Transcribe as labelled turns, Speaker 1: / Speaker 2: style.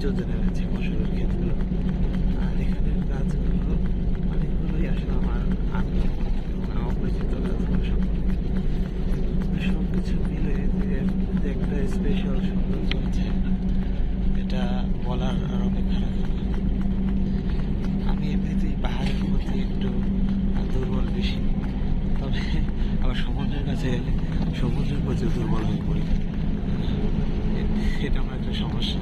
Speaker 1: যোজনা রয়েছে ফসলের ক্ষেতগুলো। আর এখানের গাছগুলো অনেকগুলোই আসলে আমার অপরিচিত গাছগুলো সম্পর্কে সব কিছু মিলে যে একটা স্পেশাল সৌন্দর্য আছে, এটা বলার আর অপেক্ষা রাখে না। আমি এমনিতেই পাহাড়ের প্রতি একটু দুর্বল বেশি, তবে আবার সমুদ্রের কাছে গেলে সমুদ্রের প্রতি দুর্বল হয়ে পড়ি। এটা আমার একটা সমস্যা।